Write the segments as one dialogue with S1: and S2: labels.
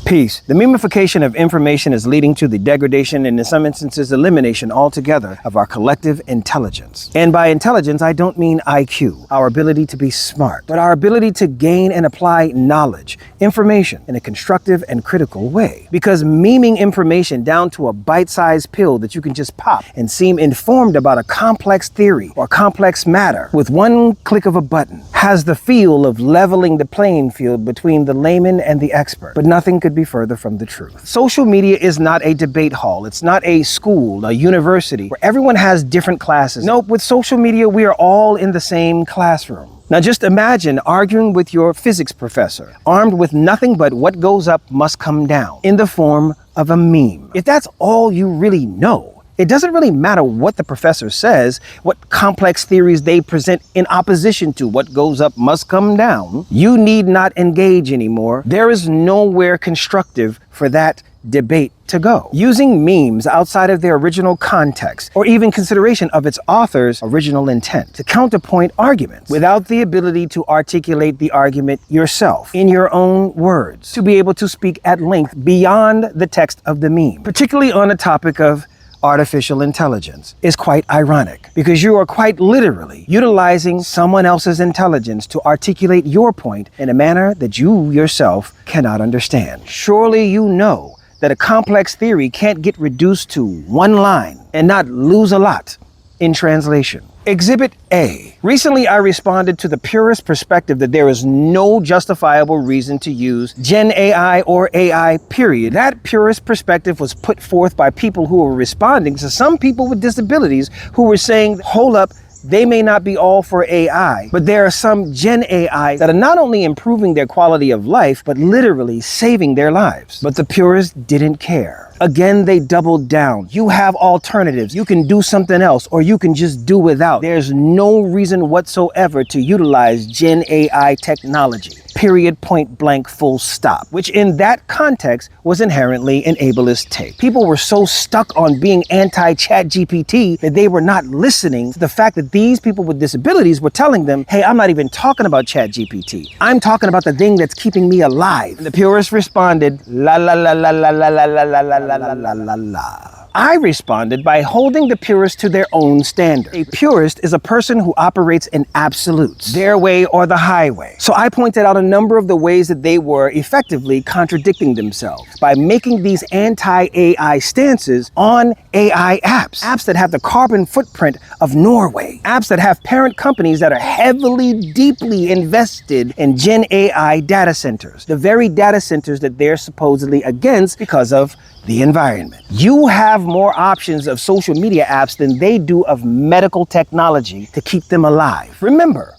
S1: Peace. The memefication of information is leading to the degradation and in some instances elimination altogether of our collective intelligence. And by intelligence, I don't mean IQ, our ability to be smart, but our ability to gain and apply knowledge, information in a constructive and critical way. Because memeing information down to a bite-sized pill that you can just pop and seem informed about a complex theory or complex matter with one click of a button has the feel of leveling the playing field between the layman and the expert. But nothing could be further from the truth. Social media is not a debate hall. It's not a school, a university where everyone has different classes. Nope, with social media, we are all in the same classroom. Now just imagine arguing with your physics professor, armed with nothing but what goes up must come down in the form of a meme. If that's all you really know, it doesn't really matter what the professor says, what complex theories they present in opposition to what goes up must come down. You need not engage anymore. There is nowhere constructive for that debate to go. Using memes outside of their original context or even consideration of its author's original intent to counterpoint arguments without the ability to articulate the argument yourself in your own words, to be able to speak at length beyond the text of the meme, particularly on a topic of artificial intelligence, is quite ironic because you are quite literally utilizing someone else's intelligence to articulate your point in a manner that you yourself cannot understand. Surely you know that a complex theory can't get reduced to one line and not lose a lot in translation. Exhibit A. Recently, I responded to the purist perspective that there is no justifiable reason to use Gen AI or AI, period. That purist perspective was put forth by people who were responding to some people with disabilities who were saying, hold up, they may not be all for AI, but there are some Gen AI that are not only improving their quality of life, but literally saving their lives. But the purists didn't care. Again, they doubled down. You have alternatives. You can do something else, or you can just do without. There's no reason whatsoever to utilize Gen AI technology. Period, point blank, full stop. Which in that context was inherently an ableist take. People were so stuck on being anti-ChatGPT that they were not listening to the fact that these people with disabilities were telling them, hey, I'm not even talking about ChatGPT. I'm talking about the thing that's keeping me alive. And the purists responded, la la la la la la la la la la la la la la. I responded by holding the purists to their own standard. A purist is a person who operates in absolutes, their way or the highway. So I pointed out a number of the ways that they were effectively contradicting themselves by making these anti-AI stances on AI apps. Apps that have the carbon footprint of Norway. Apps that have parent companies that are heavily, deeply invested in Gen AI data centers. The very data centers that they're supposedly against because of the environment. You have more options of social media apps than they do of medical technology to keep them alive. Remember,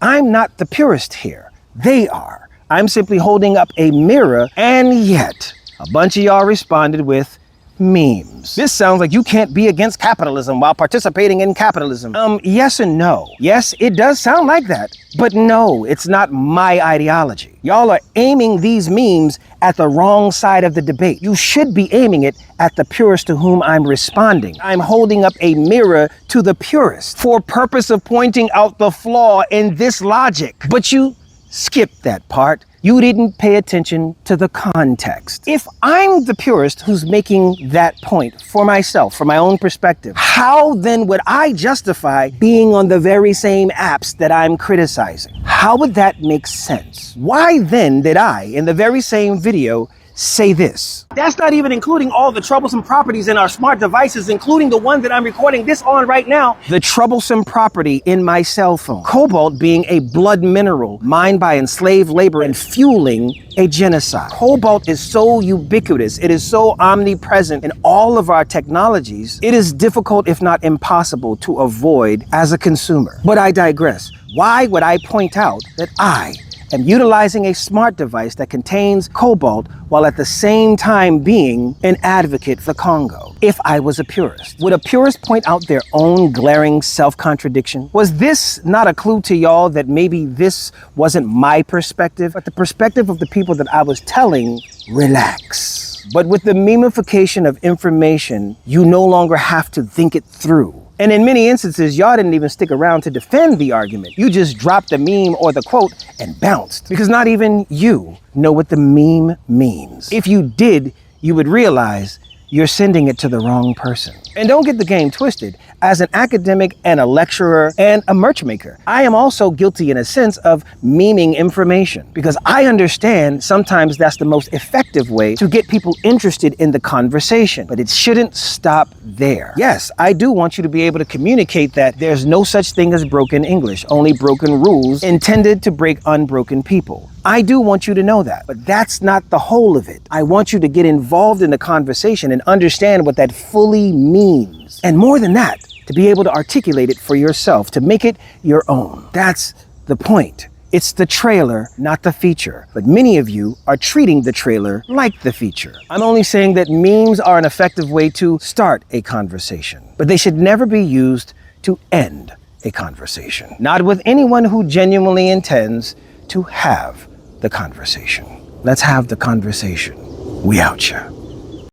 S1: I'm not the purist here. They are. I'm simply holding up a mirror, and yet a bunch of y'all responded with memes. This sounds like you can't be against capitalism while participating in capitalism. Yes and no. Yes, it does sound like that, but no, it's not my ideology. Y'all are aiming these memes at the wrong side of the debate. You should be aiming it at the purist to whom I'm responding. I'm holding up a mirror to the purist for purpose of pointing out the flaw in this logic. But you skipped that part. You didn't pay attention to the context. If I'm the purist who's making that point for myself, from my own perspective, how then would I justify being on the very same apps that I'm criticizing? How would that make sense? Why then did I, in the very same video, say this? That's not even including all the troublesome properties in our smart devices, including the one that I'm recording this on right now. The troublesome property in my cell phone. Cobalt being a blood mineral mined by enslaved labor and fueling a genocide. Cobalt is so ubiquitous. It is so omnipresent in all of our technologies. It is difficult, if not impossible, to avoid as a consumer. But I digress. Why would I point out that I am utilizing a smart device that contains cobalt while at the same time being an advocate for Congo? If I was a purist, would a purist point out their own glaring self-contradiction? Was this not a clue to y'all that maybe this wasn't my perspective, but the perspective of the people that I was telling, relax? But with the memefication of information, you no longer have to think it through. And in many instances, y'all didn't even stick around to defend the argument. You just dropped the meme or the quote and bounced. Because not even you know what the meme means. If you did, you would realize you're sending it to the wrong person. And don't get the game twisted. As an academic and a lecturer and a merch maker, I am also guilty in a sense of memeing information, because I understand sometimes that's the most effective way to get people interested in the conversation, but it shouldn't stop there. Yes, I do want you to be able to communicate that there's no such thing as broken English, only broken rules intended to break unbroken people. I do want you to know that, but that's not the whole of it. I want you to get involved in the conversation and understand what that fully means. And more than that, to be able to articulate it for yourself, to make it your own. That's the point. It's the trailer, not the feature. But many of you are treating the trailer like the feature. I'm only saying that memes are an effective way to start a conversation, but they should never be used to end a conversation. Not with anyone who genuinely intends to have the conversation. Let's have the conversation. We out ya.